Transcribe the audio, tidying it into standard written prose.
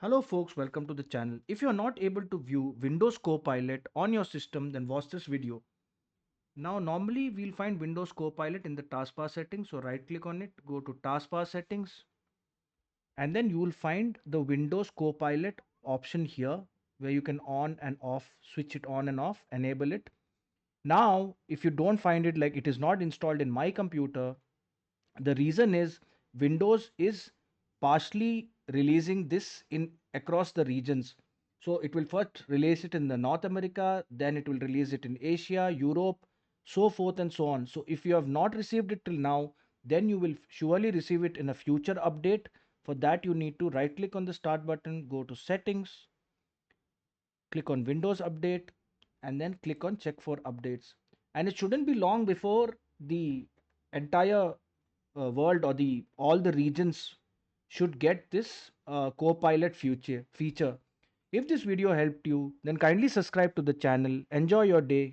Hello folks, welcome to the channel. If you're not able to view Windows Copilot on your system, then watch this video. Now normally we'll find Windows Copilot in the taskbar settings. So right click on it, go to taskbar settings, and then you will find the Windows Copilot option here where you can on and off, switch it on and off, enable it. Now, if you don't find it, like it is not installed in my computer, the reason is Windows is partially releasing this in across the regions. So it will first release it in the North America, then it will release it in Asia, Europe, so forth and so on. So if you have not received it till now, then you will surely receive it in a future update. For that, you need to right click on the start button, go to settings, click on Windows Update, and then click on check for updates. And it shouldn't be long before the entire world or the all the regions should get this Copilot feature. If this video helped you, then kindly subscribe to the channel. Enjoy your day.